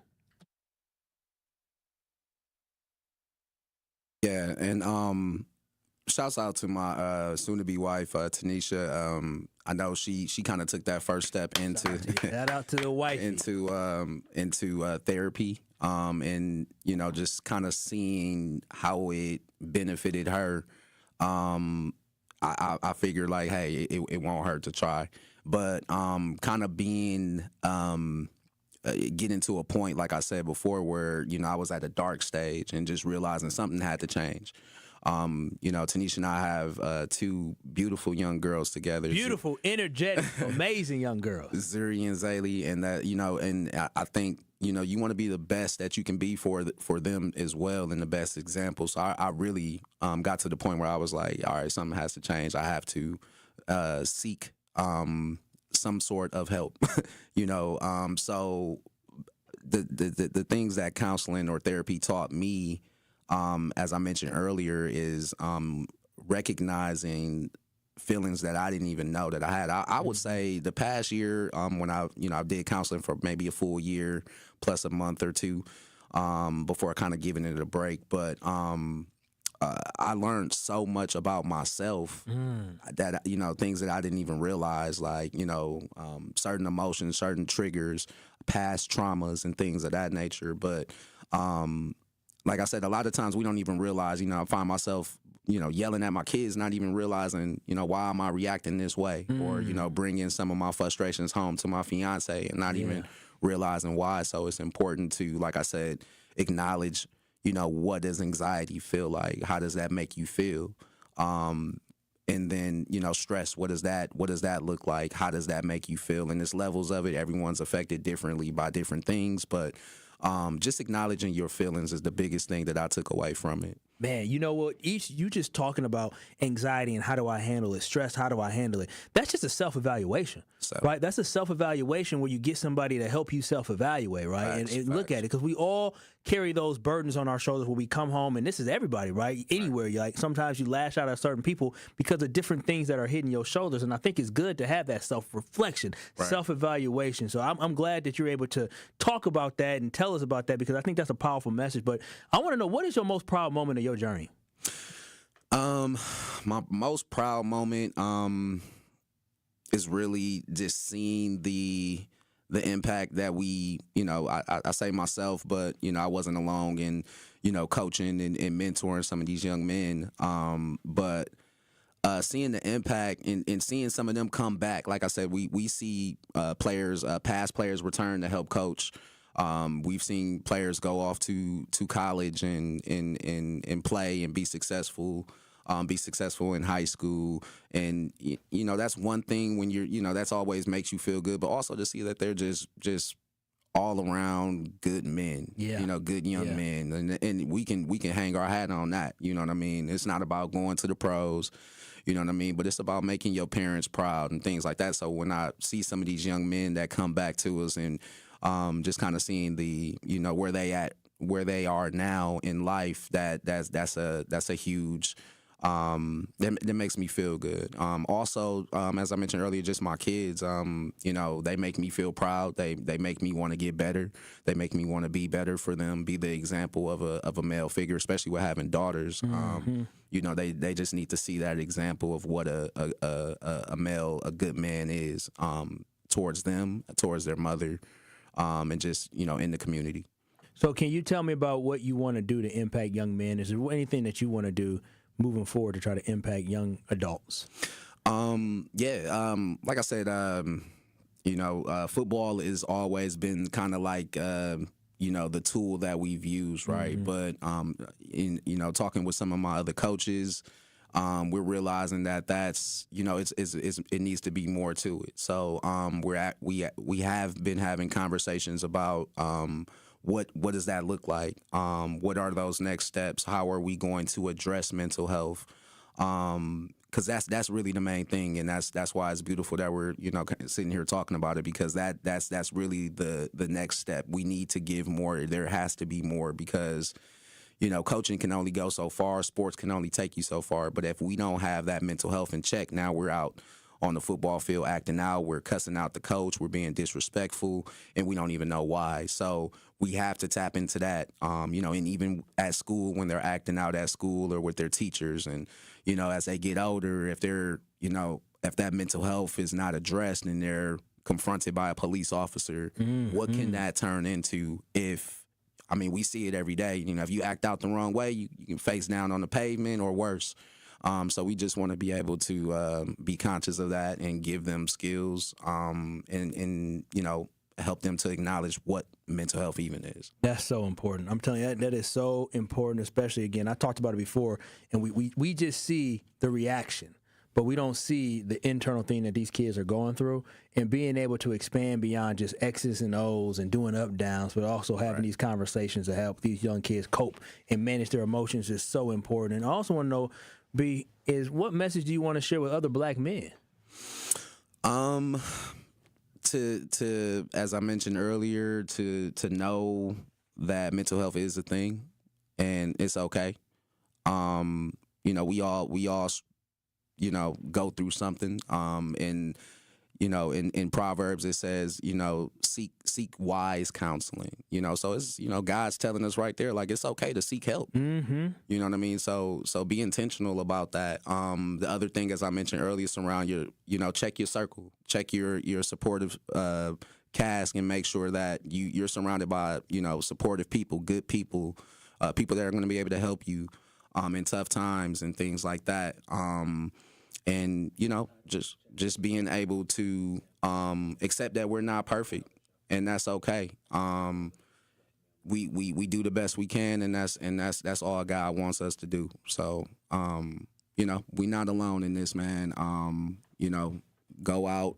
Yeah, and shouts out to my soon-to-be wife, Tanisha. I know she kind of took that first step into
shout out to the wife
into therapy, and just kind of seeing how it benefited her. I figured like, hey, it won't hurt to try. But kind of being getting to a point, like I said before, where I was at a dark stage and just realizing something had to change. Tanisha and I have 2 beautiful young girls together.
Beautiful, energetic, amazing young girls.
Zuri and Zaylee, and that and I think you want to be the best that you can be for them as well, and the best example. So I really got to the point where I was like, all right, something has to change. I have to seek some sort of help. So the things that counseling or therapy taught me, as I mentioned earlier, is recognizing feelings that I didn't even know that I had. I would say the past year, when I did counseling for maybe a full year plus a month or 2, before kind of giving it a break. But I learned so much about myself that things that I didn't even realize, like certain emotions, certain triggers, past traumas, and things of that nature. But like I said, a lot of times we don't even realize. I find myself yelling at my kids, not even realizing, why am I reacting this way? Or, bringing some of my frustrations home to my fiance and not even realizing why. So it's important to, like I said, acknowledge, what does anxiety feel like? How does that make you feel? And then, stress, what does that look like? How does that make you feel? And there's levels of it. Everyone's affected differently by different things, but just acknowledging your feelings is the biggest thing that I took away from it.
Man, you know what? You just talking about anxiety and how do I handle it, stress, how do I handle it? That's just a self-evaluation, right? That's a self-evaluation where you get somebody to help you self-evaluate, right? And look at it, because we all carry those burdens on our shoulders when we come home, and this is everybody, right? Anywhere, you sometimes you lash out at certain people because of different things that are hitting your shoulders, and I think it's good to have that self-reflection, self-evaluation. So I'm glad that you're able to talk about that and tell us about that, because I think that's a powerful message. But I want to know, what is your most proud moment of your journey?
My most proud moment is really just seeing the impact that we, I say myself, but I wasn't alone in coaching and mentoring some of these young men, but seeing the impact and seeing some of them come back. Like I said, we see players, past players return to help coach. We've seen players go off to college and play and be successful in high school. And, that's one thing when you're, that's always makes you feel good, but also to see that they're just all around good men, good young men. And we can hang our hat on that. You know what I mean? It's not about going to the pros, you know what I mean? But it's about making your parents proud and things like that. So when I see some of these young men that come back to us and, just kind of seeing the, where they are now in life, that's a huge, that makes me feel good. Also, as I mentioned earlier, just my kids, they make me feel proud. They make me want to get better. They make me want to be better for them, be the example of a male figure, especially with having daughters. They just need to see that example of what a good man is, towards them, towards their mother, and just, in the community.
So can you tell me about what you want to do to impact young men? Is there anything that you want to do moving forward to try to impact young adults?
Like I said, football has always been kind of like, the tool that we've used, right? Mm-hmm. But, talking with some of my other coaches, we're realizing that's, it needs to be more to it. So we have been having conversations about what does that look like? What are those next steps? How are we going to address mental health? Because that's really the main thing, and that's why it's beautiful that we're sitting here talking about it, because that's really the next step. We need to give more. There has to be more, because coaching can only go so far. Sports can only take you so far. But if we don't have that mental health in check, now we're out on the football field acting out. We're cussing out the coach. We're being disrespectful, and we don't even know why. So we have to tap into that, and even at school when they're acting out at school or with their teachers. And, as they get older, if they're, if that mental health is not addressed and they're confronted by a police officer, what can that turn into we see it every day. If you act out the wrong way, you can face down on the pavement or worse. So we just want to be able to be conscious of that and give them skills and help them to acknowledge what mental health even is.
That's so important. I'm telling you, that is so important, especially, again, I talked about it before, and we just see the reaction, but we don't see the internal thing that these kids are going through, and being able to expand beyond just X's and O's and doing up downs, but also having these conversations to help these young kids cope and manage their emotions is so important. And I also want to know, B, is what message do you want to share with other black men?
To as I mentioned earlier, to know that mental health is a thing and it's okay. We all go through something. And in Proverbs it says, seek wise counseling. So it's God's telling us right there, like, it's okay to seek help. Mm-hmm. You know what I mean? So be intentional about that. The other thing, as I mentioned earlier, surround your check your circle, check your supportive cast, and make sure that you're surrounded by supportive people, good people, people that are going to be able to help you in tough times and things like that. And just being able to accept that we're not perfect, and that's okay. We do the best we can, and that's all God wants us to do. So you know, we not alone in this, man. You know, go out,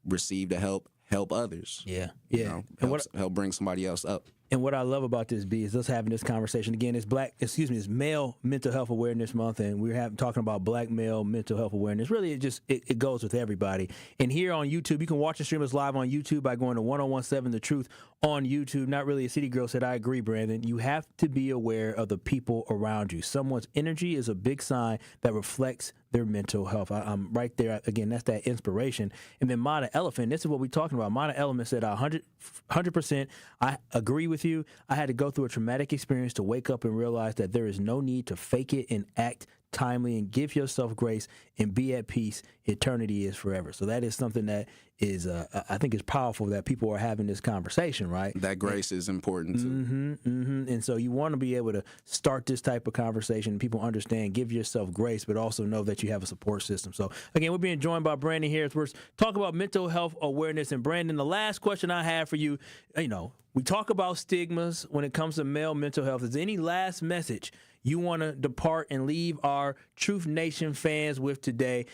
receive the help others.
Yeah.
You know, help bring somebody else up.
And what I love about this, B, is us having this conversation. Again, it's Male Mental Health Awareness Month, and we're talking about Black male mental health awareness. Really, it goes with everybody. And here on YouTube, you can watch and stream us live on YouTube by going to 1017 The Truth on YouTube. Not Really a City Girl said, I agree, Brandon. You have to be aware of the people around you. Someone's energy is a big sign that reflects their mental health. I'm right there. Again, that's that inspiration. And then Mata Elephant, this is what we're talking about. Mata Elephant said 100%. I agree with you. I had to go through a traumatic experience to wake up and realize that there is no need to fake it and act timely, and give yourself grace and be at peace. Eternity is forever. So that is something that is, I think, is powerful that people are having this conversation, right?
That grace is important too.
And so you want to be able to start this type of conversation. People understand, give yourself grace, but also know that you have a support system. So again, we're being joined by Brandon Harris. We're talking about mental health awareness. And Brandon, the last question I have for you, you know, we talk about stigmas when it comes to male mental health. Is there any last message you want to depart and leave our Truth Nation fans with today,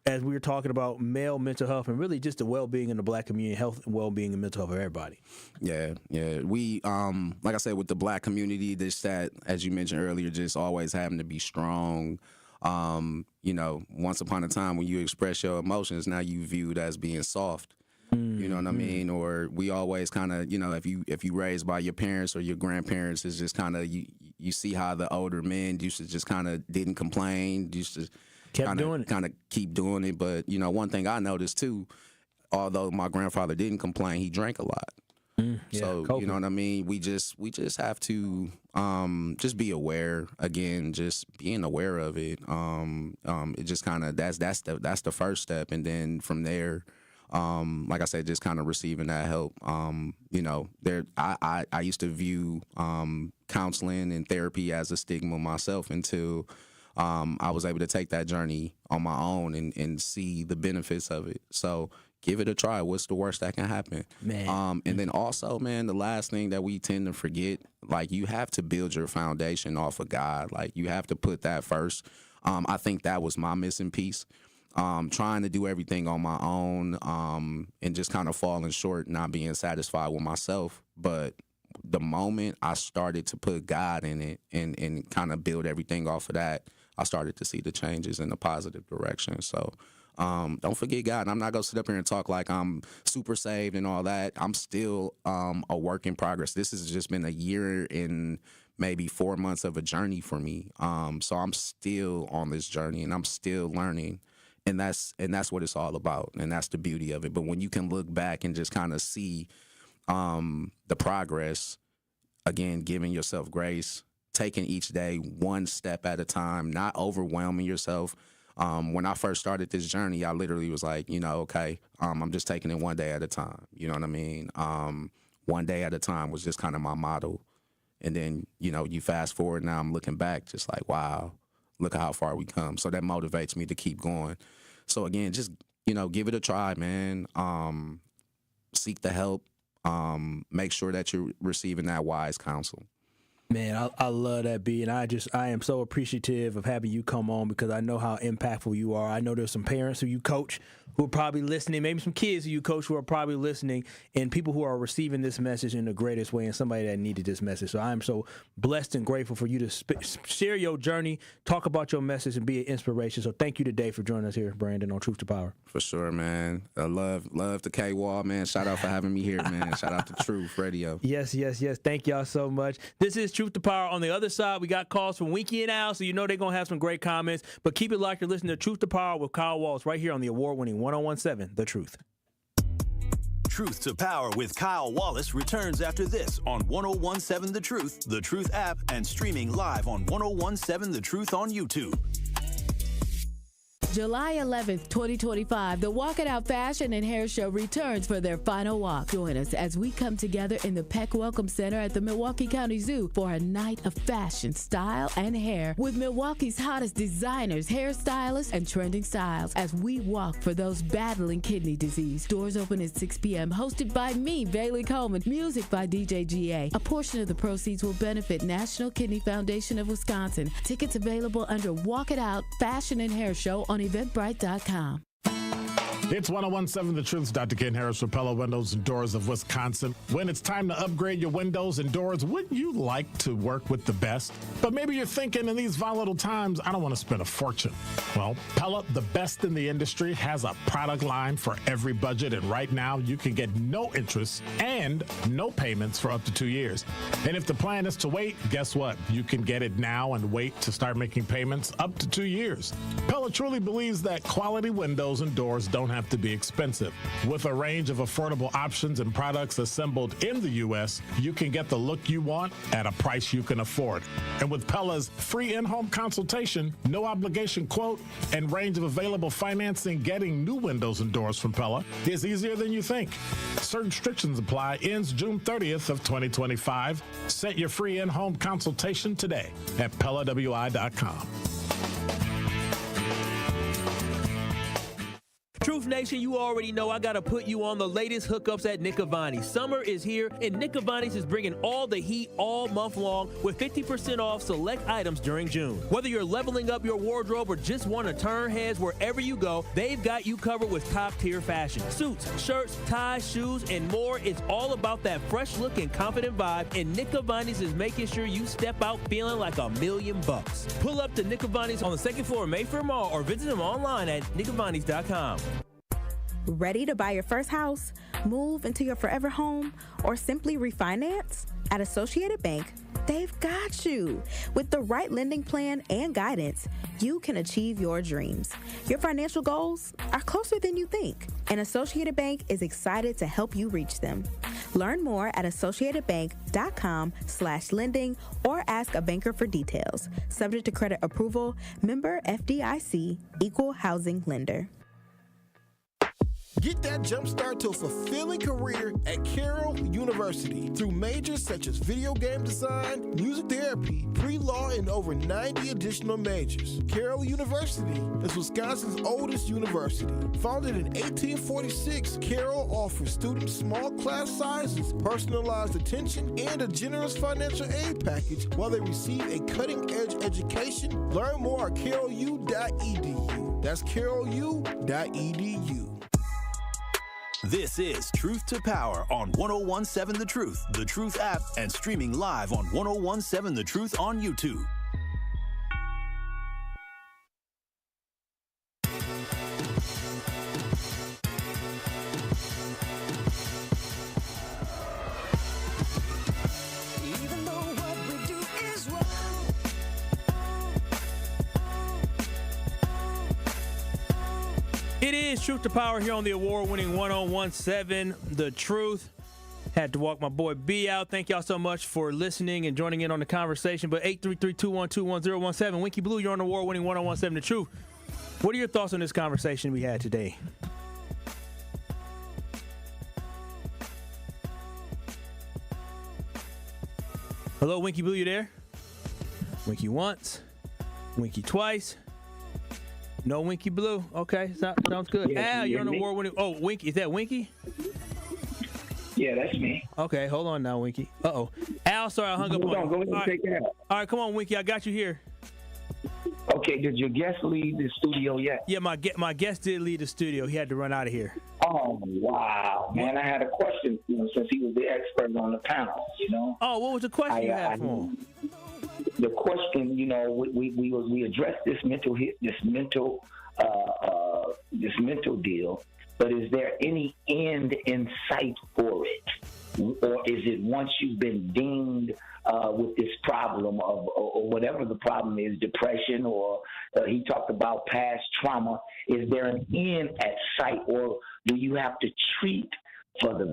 as we were talking about male mental health and really just the well-being in the Black community, health and well-being and mental health of everybody?
Yeah. We, like I said, with the Black community, that, as you mentioned earlier, just always having to be strong. You know, once upon a time when you express your emotions, now you viewed as being soft. You know what I mean? Or we always kind of, you know, if you raised by your parents or your grandparents, it's just kind of you see how the older men used to just kind of didn't complain, used to kind of keep doing it. But you know, one thing I noticed too, although my grandfather didn't complain, he drank a lot. So you know what I mean? We just have to just be aware. Again, just being aware of it. It just kind of that's the first step, and then from there. Like I said, just kind of receiving that help. You know, I used to view counseling and therapy as a stigma myself until I was able to take that journey on my own and see the benefits of it. So give it a try. What's the worst that can happen? Man. And then also, man, the last thing that we tend to forget, like, you have to build your foundation off of God. Like, you have to put that first. I think that was my missing piece. Trying to do everything on my own, and just kind of falling short, not being satisfied with myself. But the moment I started to put God in it and kind of build everything off of that, I started to see the changes in a positive direction. So don't forget God. I'm not going to sit up here and talk like I'm super saved and all that. I'm still a work in progress. This has just been a year and maybe 4 months of a journey for me. So I'm still on this journey, and I'm still learning. And that's what it's all about, and that's the beauty of it. But when you can look back and just kind of see the progress, again, giving yourself grace, taking each day one step at a time, not overwhelming yourself. When I first started this journey, I literally was like, you know, okay, I'm just taking it one day at a time. You know what I mean? One day at a time was just kind of my motto. And then, you know, you fast forward, now I'm looking back just like, wow. Look at how far we come. So that motivates me to keep going. So again, just, you know, give it a try, man. Seek the help. Make sure that you're receiving that wise counsel.
Man, I love that, B, and I am so appreciative of having you come on, because I know how impactful you are. I know there's some parents who you coach who are probably listening, maybe some kids who you coach who are probably listening, and people who are receiving this message in the greatest way, and somebody that needed this message. So I am so blessed and grateful for you to share your journey, talk about your message, and be an inspiration. So thank you today for joining us here, Brandon, on Truth to Power.
For sure, man. Love to K-Wall, man. Shout out for having me here, man. Shout out to Truth Radio.
Yes. Thank y'all so much. This is Truth to Power. On the other side, we got calls from Winky and Al, so you know they're going to have some great comments. But keep it locked. You're listening to Truth to Power with Kyle Wallace right here on the award-winning 1017 The Truth.
Truth to Power with Kyle Wallace returns after this on 1017 The Truth app, and streaming live on 1017 The Truth on YouTube.
July 11th, 2025, the Walk It Out Fashion and Hair Show returns for their final walk. Join us as we come together in the Peck Welcome Center at the Milwaukee County Zoo for a night of fashion, style, and hair with Milwaukee's hottest designers, hairstylists, and trending styles as we walk for those battling kidney disease. Doors open at 6 p.m. Hosted by me, Bailey Coleman. Music by DJ GA. A portion of the proceeds will benefit National Kidney Foundation of Wisconsin. Tickets available under Walk It Out Fashion and Hair Show on Eventbrite.com.
It's 101.7 The Truth's Dr. Ken Harris for Pella Windows and Doors of Wisconsin. When it's time to upgrade your windows and doors, wouldn't you like to work with the best? But maybe you're thinking in these volatile times, I don't want to spend a fortune. Well, Pella, the best in the industry, has a product line for every budget. And right now, you can get no interest and no payments for up to 2 years. And if the plan is to wait, guess what? You can get it now and wait to start making payments up to 2 years. Pella truly believes that quality windows and doors don't have to be expensive. With a range of affordable options and products assembled in the U.S., you can get the look you want at a price you can afford. And with Pella's free in-home consultation, no obligation quote, and range of available financing, getting new windows and doors from Pella is easier than you think. Certain restrictions apply. Ends June 30th of 2025. Set your free in-home consultation today at PellaWI.com.
Truth Nation, you already know I got to put you on the latest hookups at Nick Avani's. Summer is here, and Nick Avani's is bringing all the heat all month long with 50% off select items during June. Whether you're leveling up your wardrobe or just want to turn heads wherever you go, they've got you covered with top-tier fashion. Suits, shirts, ties, shoes, and more. It's all about that fresh look and confident vibe, and Nick Avani's is making sure you step out feeling like $1,000,000. Pull up to Nick Avani's on the second floor of Mayfair Mall or visit them online at nickavanis.com.
Ready to buy your first house, move into your forever home, or simply refinance? At Associated Bank, they've got you. With the right lending plan and guidance, you can achieve your dreams. Your financial goals are closer than you think, and Associated Bank is excited to help you reach them. Learn more at associatedbank.com/lending or ask a banker for details. Subject to credit approval, member FDIC, equal housing lender.
Get that jump start to a fulfilling career at Carroll University through majors such as video game design, music therapy, pre-law, and over 90 additional majors. Carroll University is Wisconsin's oldest university. Founded in 1846, Carroll offers students small class sizes, personalized attention, and a generous financial aid package while they receive a cutting-edge education. Learn more at carrollu.edu. That's carrollu.edu.
This is Truth to Power on 101.7 The Truth app, and streaming live on 101.7 The Truth on YouTube.
It is Truth to Power here on the award-winning 101.7 The Truth. Had to walk my boy B out. Thank y'all so much for listening and joining in on the conversation. But 833-212-1017, Winky Blue, you're on the award-winning 101.7 The Truth. What are your thoughts on this conversation we had today? Hello, Winky Blue, you there? Winky once, Winky twice. No Winky Blue. Okay, sounds good.
Yeah,
Al, you're on the award-winning. Oh, Winky, is that Winky?
Yeah, that's me.
Okay, hold on now, Winky. Uh-oh. Al, sorry, I hung up on you.
Go ahead and take it out.
All right, come on, Winky, I got you here.
Okay, did your guest leave the studio yet?
Yeah, my guest did leave the studio. He had to run out of here.
Oh, wow. Man, I had a question for him since he was the expert on the panel, you know?
Oh, what was the question you had for him?
The question, you know, we addressed this mental deal, but is there any end in sight for it, or is it once you've been dinged with this problem of, or whatever the problem is, depression, or he talked about past trauma? Is there an end at sight, or do you have to treat to the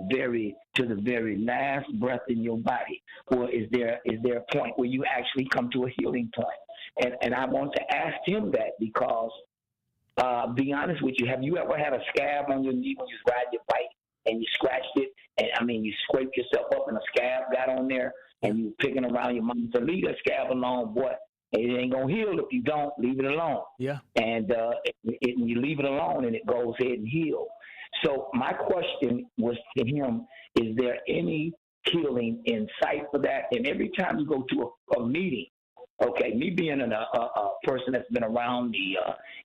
very last breath in your body, or is there a point where you actually come to a healing point? And I want to ask him that because be honest with you, have you ever had a scab on your knee when you ride your bike and you scratched it? And I mean, you scraped yourself up and a scab got on there and you picking around your mom. So leave that scab alone, boy. It ain't going to heal if you don't. Leave it alone.
Yeah.
And you leave it alone and it goes ahead and heals. So my question was to him, is there any healing in sight for that? And every time you go to a meeting, okay, me being a person that's been around the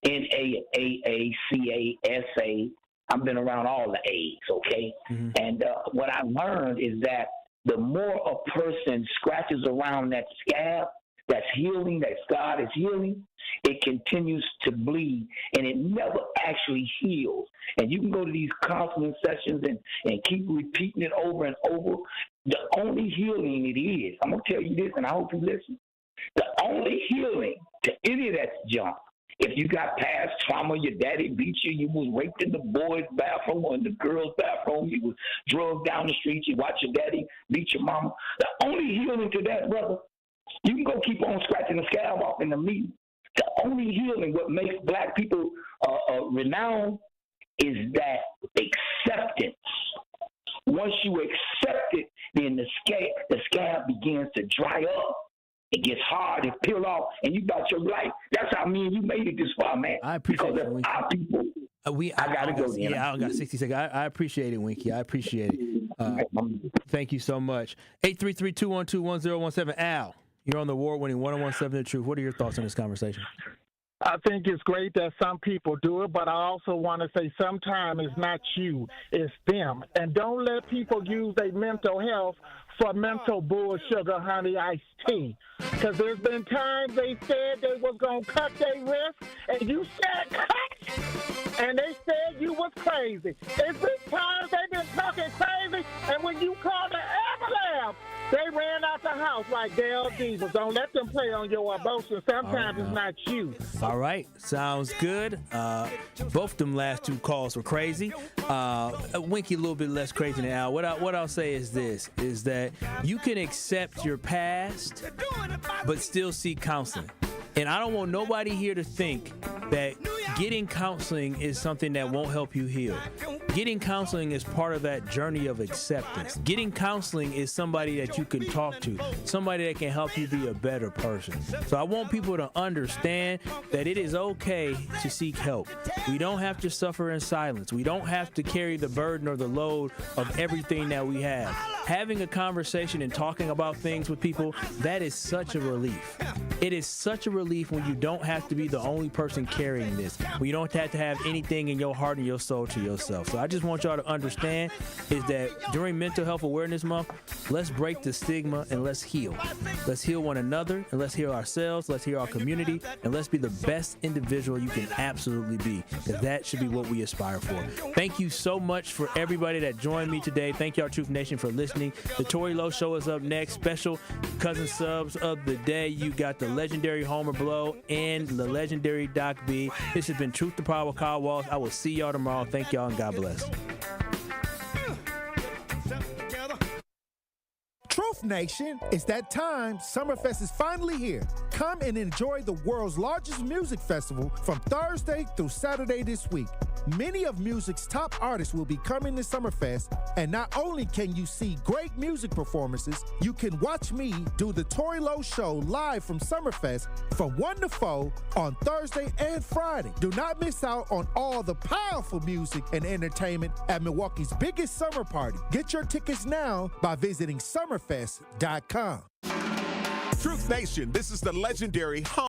NAAA, CA, SA, I've been around all the A's, okay? Mm-hmm. And what I learned is that the more a person scratches around that scab, that's healing, that scar is healing, it continues to bleed, and it never actually heals. And you can go to these counseling sessions and keep repeating it over and over. The only healing it is, I'm going to tell you this, and I hope you listen, the only healing to any of that junk, if you got past trauma, your daddy beat you, you was raped in the boys' bathroom or in the girls' bathroom, you was drugged down the street, you watch your daddy beat your mama, the only healing to that, brother, you can go keep on scratching the scab off in the meeting. The only healing, what makes black people renowned, is that acceptance. Once you accept it, then the scab begins to dry up. It gets hard, it peel off, and you got your life. That's how me and you made it this far, man.
I appreciate it.
Our people. I gotta go.
Yeah, I don't got 60 seconds. I appreciate it, Winky. I appreciate it. Thank you so much. 833-212-1017. Al, you're on the award-winning 1017 The Truth. What are your thoughts on this conversation?
I think it's great that some people do it, but I also want to say sometimes it's not you, it's them. And don't let people use their mental health for mental bull sugar honey iced tea. Because there's been times they said they was going to cut their wrist, and you said cut, and they said you was crazy. It's been times they've been talking crazy, and when you called the ambulance, they ran out the house like Dale Diesel. Don't let them play on your emotions. Sometimes it's not you.
All right. Sounds good. Both them last two calls were crazy. Winky a little bit less crazy than Al. What I'll say is this, is that you can accept your past, but still seek counseling. And I don't want nobody here to think that getting counseling is something that won't help you heal. Getting counseling is part of that journey of acceptance. Getting counseling is somebody that you can talk to, somebody that can help you be a better person. So I want people to understand that it is okay to seek help. We don't have to suffer in silence. We don't have to carry the burden or the load of everything that we have. Having a conversation and talking about things with people, that is such a relief. It is such a relief when you don't have to be the only person carrying this, when you don't have to have anything in your heart and your soul to yourself. So I just want y'all to understand is that during Mental Health Awareness Month, let's break the stigma and let's heal. Let's heal one another and let's heal ourselves, let's heal our community, and let's be the best individual you can absolutely be, because that should be what we aspire for. Thank you so much for everybody that joined me today. Thank y'all, Truth Nation, for listening. The Tori Lowe Show is up next. Special cousin subs of the day. You got the legendary Homer Blow and the legendary Doc B. This has been Truth to Power with Kyle Wallace. I will see y'all tomorrow. Thank y'all and God bless.
Truth Nation, it's that time. Summerfest is finally here. Come and enjoy the world's largest music festival from Thursday through Saturday this week. Many of music's top artists will be coming to Summerfest, and not only can you see great music performances, you can watch me do the Tori Lowe Show live from Summerfest from 1 to 4 on Thursday and Friday. Do not miss out on all the powerful music and entertainment at Milwaukee's biggest summer party. Get your tickets now by visiting summerfest.com.
Truth Nation, this is the legendary